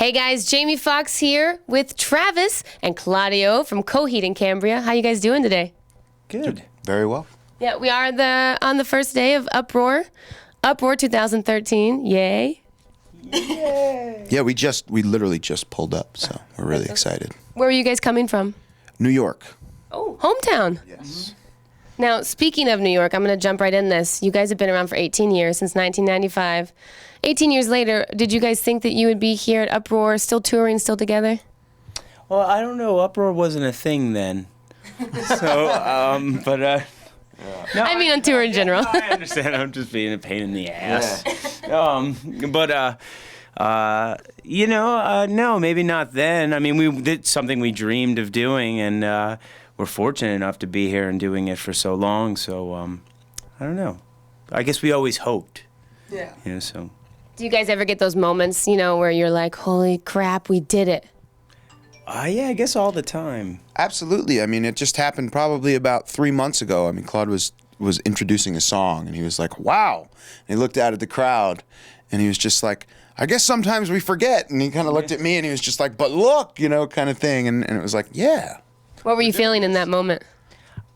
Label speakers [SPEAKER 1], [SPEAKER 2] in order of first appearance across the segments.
[SPEAKER 1] Hey guys, Jamie Foxx here with Travis and Claudio from Coheed and Cambria. How you guys doing today?
[SPEAKER 2] Good.
[SPEAKER 3] Very well.
[SPEAKER 1] Yeah, we are on the first day of Uproar 2013. Yay!
[SPEAKER 2] Yay!
[SPEAKER 3] Yeah, we literally just pulled up, so we're really excited.
[SPEAKER 1] Where are you guys coming from?
[SPEAKER 3] New York.
[SPEAKER 1] Oh, hometown.
[SPEAKER 3] Yes.
[SPEAKER 1] Now, speaking of New York, I'm going to jump right in this. You guys have been around for 18 years, since 1995. 18 years later, did you guys think that you would be here at Uproar, still touring, still together?
[SPEAKER 2] Well, I don't know. Uproar wasn't a thing then. So, no,
[SPEAKER 1] I mean on tour in general.
[SPEAKER 2] No, I understand. I'm just being a pain in the ass. No, maybe not then. I mean, we did something we dreamed of doing, and we're fortunate enough to be here and doing it for so long. So, I don't know. I guess we always hoped. Yeah. So.
[SPEAKER 1] Do you guys ever get those moments, where you're like, holy crap, we did it?
[SPEAKER 2] Yeah, I guess all the time.
[SPEAKER 3] Absolutely. I mean, it just happened probably about 3 months ago. I mean, Claude was introducing a song, and he was like, wow. And he looked out at the crowd, and he was just like, I guess sometimes we forget. And he kind of looked at me, and he was just like, but look, kind of thing. And it was like, yeah.
[SPEAKER 1] What were you feeling in that moment?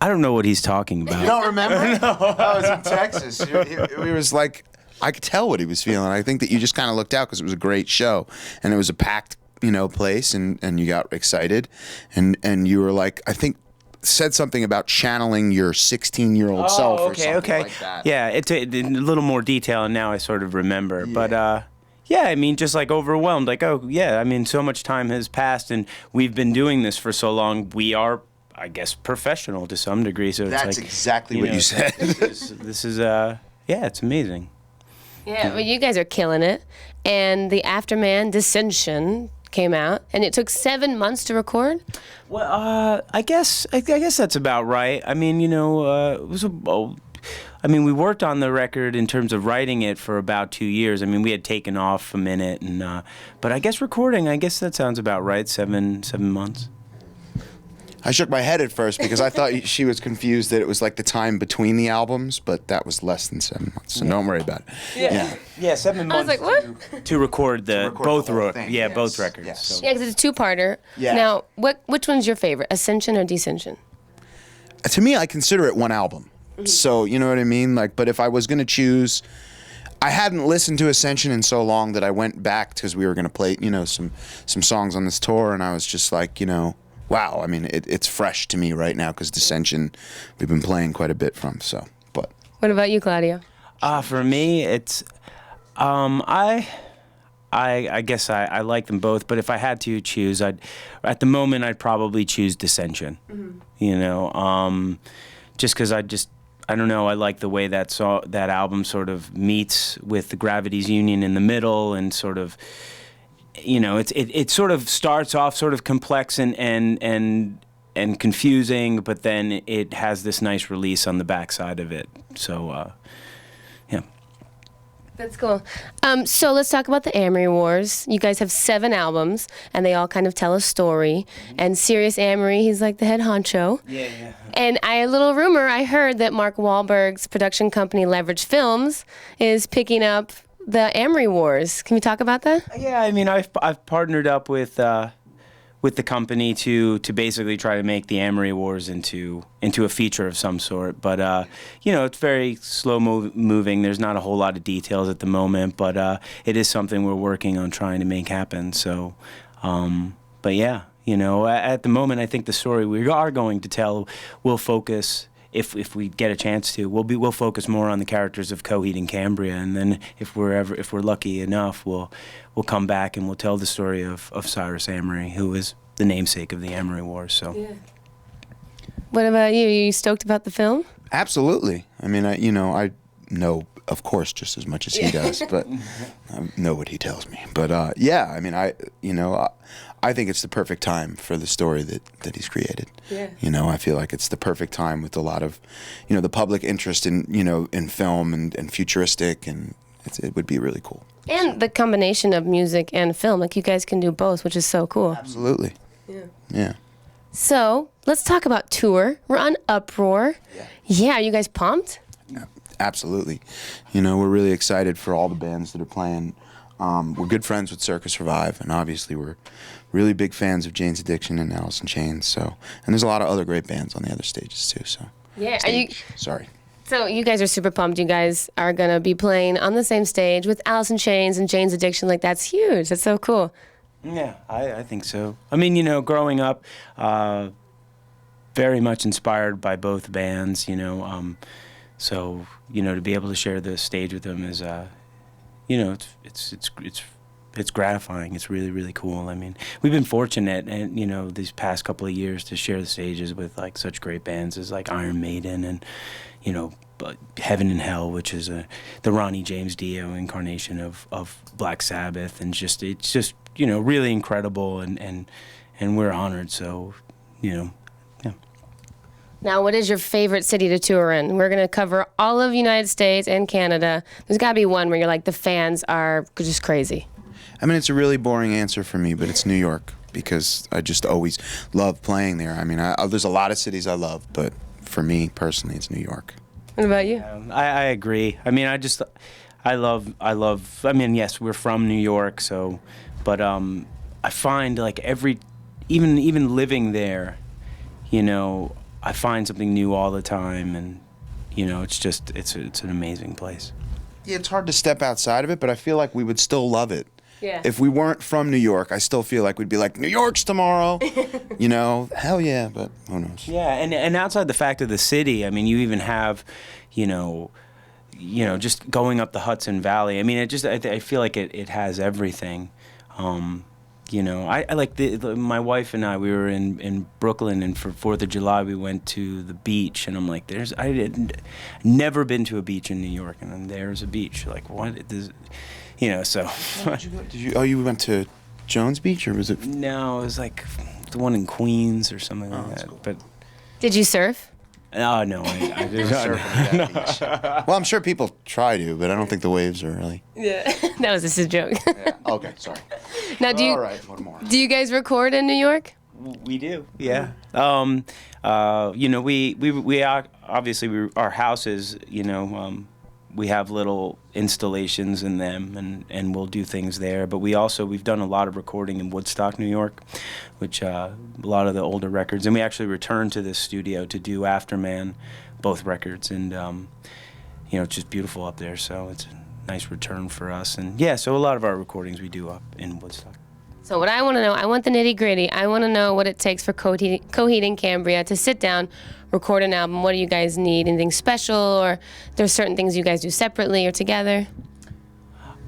[SPEAKER 2] I don't know what he's talking about.
[SPEAKER 3] You don't remember? No. I was in Texas. He was like, I could tell what he was feeling. I think that you just kind of looked out because it was a great show, and it was a packed, place, and you got excited, and you were like, I think, said something about channeling your 16-year-old self or something like that.
[SPEAKER 2] Yeah, it's a little more detail, and now I sort of remember. Yeah. But, yeah, I mean, just like overwhelmed. Like, oh, yeah, I mean, so much time has passed, and we've been doing this for so long. We are, I guess, professional to some degree. So
[SPEAKER 3] that's
[SPEAKER 2] it's like,
[SPEAKER 3] exactly what you said.
[SPEAKER 2] This is yeah, it's amazing.
[SPEAKER 1] Yeah, well, you guys are killing it. And the Afterman Dissension came out, and it took 7 months to record.
[SPEAKER 2] Well, I guess that's about right. I mean, it was we worked on the record in terms of writing it for about 2 years. I mean, we had taken off a minute, and but I guess recording, I guess that sounds about right. 7 months.
[SPEAKER 3] I shook my head at first because I thought she was confused that it was like the time between the albums, but that was less than 7 months, so don't worry about it.
[SPEAKER 2] Yeah, 7 months.
[SPEAKER 1] I was like, what?
[SPEAKER 2] To record both
[SPEAKER 3] the whole thing.
[SPEAKER 2] yes. Both records.
[SPEAKER 3] Yes.
[SPEAKER 2] So.
[SPEAKER 1] Yeah, because it's a two-parter.
[SPEAKER 3] Yeah.
[SPEAKER 1] Now, which one's your favorite, Ascension or Descension?
[SPEAKER 3] To me, I consider it one album. Mm-hmm. So, you know what I mean? Like, but if I was going to choose, I hadn't listened to Ascension in so long that I went back because we were going to play, some songs on this tour, and I was just like, wow, I mean, it's fresh to me right now because Dissension, we've been playing quite a bit from, so, but.
[SPEAKER 1] What about you, Claudio?
[SPEAKER 2] For me, it's, I guess I like them both, but if I had to choose, at the moment, I'd probably choose Dissension, just because I don't know, I like the way that album sort of meets with the Gravity's Union in the middle and sort of, it sort of starts off sort of complex and confusing, but then it has this nice release on the backside of it. So, yeah.
[SPEAKER 1] That's cool. So let's talk about the Amory Wars. You guys have 7 albums, and they all kind of tell a story. And Serious Amory, he's like the head honcho.
[SPEAKER 2] Yeah.
[SPEAKER 1] And a little rumor I heard that Mark Wahlberg's production company Leverage Films is picking up the Amory Wars. Can we talk about that?
[SPEAKER 2] Yeah, I mean, I've partnered up with the company to basically try to make the Amory Wars into a feature of some sort. But it's very slow moving. There's not a whole lot of details at the moment, but it is something we're working on trying to make happen. So, but yeah, at the moment, I think the story we are going to tell will focus. If we get a chance to, we'll focus more on the characters of Coheed and Cambria, and then if we're lucky enough, we'll come back and we'll tell the story of Cyrus Amory, who is the namesake of the Amory Wars. So,
[SPEAKER 1] yeah. What about you? Are you stoked about the film?
[SPEAKER 3] Absolutely. I mean, I know, of course, just as much as he does, but I know what he tells me. But yeah, I mean, I think it's the perfect time for the story that he's created.
[SPEAKER 1] Yeah.
[SPEAKER 3] I feel like it's the perfect time with a lot of, the public interest in, in film and futuristic, and it would be really cool.
[SPEAKER 1] And the combination of music and film, like you guys can do both, which is so cool.
[SPEAKER 3] Absolutely. Yeah.
[SPEAKER 1] So let's talk about tour. We're on Uproar. Yeah, are you guys pumped?
[SPEAKER 3] Absolutely. We're really excited for all the bands that are playing. We're good friends with Circus Revive, and obviously we're really big fans of Jane's Addiction and Alice in Chains. So, and there's a lot of other great bands on the other stages too. So,
[SPEAKER 1] Yeah.
[SPEAKER 3] Sorry.
[SPEAKER 1] So you guys are super pumped. You guys are gonna be playing on the same stage with Alice in Chains and Jane's Addiction. Like, that's huge. That's so cool.
[SPEAKER 2] Yeah, I think so. I mean, growing up, very much inspired by both bands, so, to be able to share the stage with them is, it's gratifying. It's really, really cool. I mean, we've been fortunate, and these past couple of years to share the stages with like such great bands as like Iron Maiden and, Heaven and Hell, which is the Ronnie James Dio incarnation of Black Sabbath, and it's just really incredible, and we're honored. So, yeah.
[SPEAKER 1] Now, what is your favorite city to tour in? We're gonna cover all of United States and Canada. There's gotta be one where you're like, the fans are just crazy.
[SPEAKER 3] I mean, it's a really boring answer for me, but it's New York because I just always love playing there. I mean, there's a lot of cities I love, but for me personally, it's New York.
[SPEAKER 1] What about you?
[SPEAKER 2] I agree. I mean, I love. I mean, yes, we're from New York, so, but I find like even living there, I find something new all the time, and it's an amazing place.
[SPEAKER 3] Yeah, it's hard to step outside of it, but I feel like we would still love it.
[SPEAKER 1] Yeah.
[SPEAKER 3] If we weren't from New York, I still feel like we'd be like, New York's tomorrow. Hell yeah, but who knows?
[SPEAKER 2] Yeah, and outside the fact of the city, I mean, you even have, just going up the Hudson Valley. I mean, I feel like it has everything. I like my wife and I, we were in Brooklyn, and for 4th of July we went to the beach, and I'm like, never been to a beach in New York, and then there's a beach. Like, what? So.
[SPEAKER 3] You went to Jones Beach, or was it?
[SPEAKER 2] No, it was like the one in Queens or something like that. Cool. But
[SPEAKER 1] did you surf?
[SPEAKER 2] Oh, no, I didn't surf
[SPEAKER 3] at that beach. Well, I'm sure people try to, but I don't think the waves are really.
[SPEAKER 1] Yeah, that was just a joke.
[SPEAKER 3] Yeah. Okay, sorry.
[SPEAKER 1] Now,
[SPEAKER 3] all right, one more.
[SPEAKER 1] Do you guys record in New York?
[SPEAKER 2] We do, yeah. We obviously our houses, we have little installations in them, and we'll do things there. But we've done a lot of recording in Woodstock, New York, which a lot of the older records. And we actually returned to this studio to do Afterman, both records. And, it's just beautiful up there. So it's a nice return for us. And, yeah, so a lot of our recordings we do up in Woodstock.
[SPEAKER 1] So what I want to know, I want the nitty-gritty. I want to know what it takes for Coheed and Cambria to sit down, record an album. What do you guys need? Anything special, or there's certain things you guys do separately or together?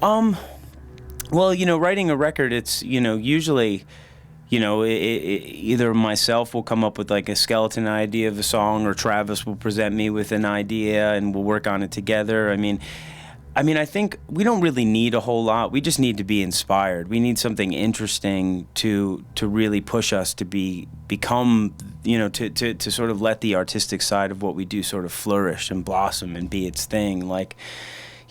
[SPEAKER 2] Well, writing a record, it's, usually, either myself will come up with like a skeleton idea of a song, or Travis will present me with an idea and we'll work on it together. I think we don't really need a whole lot. We just need to be inspired. We need something interesting to really push us to become, to sort of let the artistic side of what we do sort of flourish and blossom and be its thing. Like,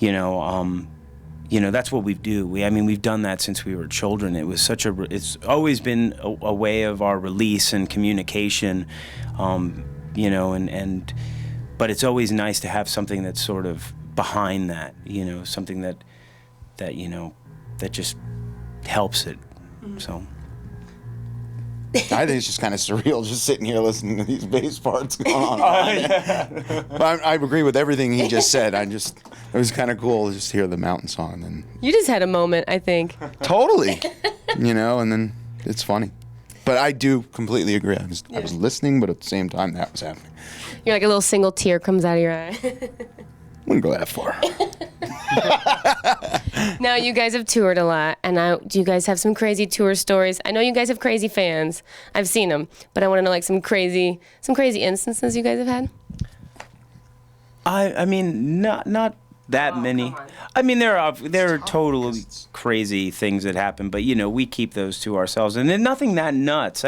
[SPEAKER 2] that's what we do. We've done that since we were children. It was it's always been a way of our release and communication, but it's always nice to have something that's sort of behind that, something that just helps it. So
[SPEAKER 3] I think it's just kind of surreal just sitting here listening to these bass parts going on. But I agree with everything he just said. It was kind of cool to just hear the mountain song. And
[SPEAKER 1] you just had a moment, I think.
[SPEAKER 3] Totally. And then it's funny. But I do completely agree. I was listening, but at the same time that was happening.
[SPEAKER 1] You're like a little single tear comes out of your eye.
[SPEAKER 3] Wouldn't go that far.
[SPEAKER 1] Now, you guys have toured a lot, and do you guys have some crazy tour stories? I know you guys have crazy fans. I've seen them, but I want to know like some crazy instances you guys have had.
[SPEAKER 2] Not that many. There are totally crazy things that happen, but we keep those to ourselves, and then nothing that nuts.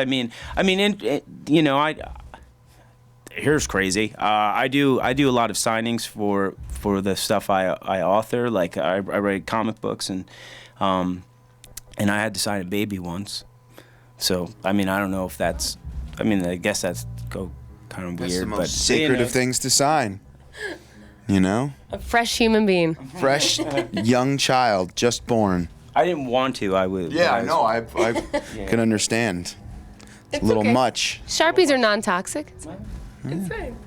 [SPEAKER 2] Here's crazy. I do a lot of signings for the stuff I author. Like I write comic books, and I had to sign a baby once. So I don't know if that's. I guess that's kind of weird.
[SPEAKER 3] That's the most
[SPEAKER 2] but
[SPEAKER 3] sacred of things to sign.
[SPEAKER 1] A fresh human being.
[SPEAKER 3] Fresh young child, just born.
[SPEAKER 2] I didn't want to. I would.
[SPEAKER 3] Yeah, I know. I can understand. It's a little
[SPEAKER 1] okay.
[SPEAKER 3] much.
[SPEAKER 1] Sharpies are non-toxic. It's fine.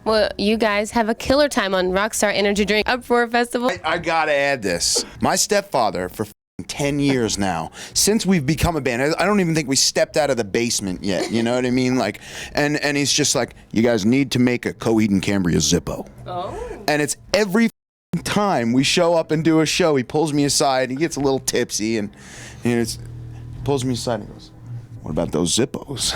[SPEAKER 1] Well, you guys have a killer time on Rockstar Energy Drink Uproar Festival.
[SPEAKER 3] I gotta add this. My stepfather, for 10 years now, since we've become a band, I don't even think we stepped out of the basement yet. You know what I mean? Like, and he's just like, you guys need to make a Coheed and Cambria Zippo. Oh. And it's every time we show up and do a show, he pulls me aside. He gets a little tipsy and pulls me aside and goes, "What about those Zippos?"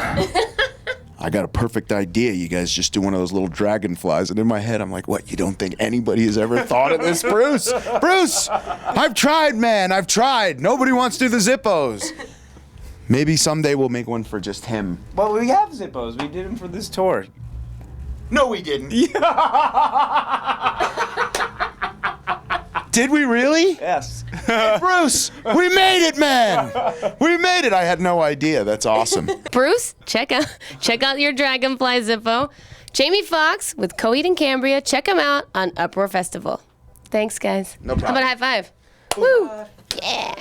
[SPEAKER 3] I got a perfect idea. You guys just do one of those little dragonflies. And in my head, I'm like, what? You don't think anybody has ever thought of this, Bruce? Bruce, I've tried, man. I've tried. Nobody wants to do the Zippos. Maybe someday we'll make one for just him.
[SPEAKER 2] Well, we have Zippos. We did them for this tour.
[SPEAKER 3] No, we didn't. Did we really?
[SPEAKER 2] Yes.
[SPEAKER 3] Bruce, we made it, man. We made it. I had no idea. That's awesome.
[SPEAKER 1] Bruce, check out your Dragonfly Zippo. Jamie Foxx with Coheed and Cambria. Check them out on Uproar Festival. Thanks, guys.
[SPEAKER 3] No problem.
[SPEAKER 1] How about a high five? Woo! Yeah.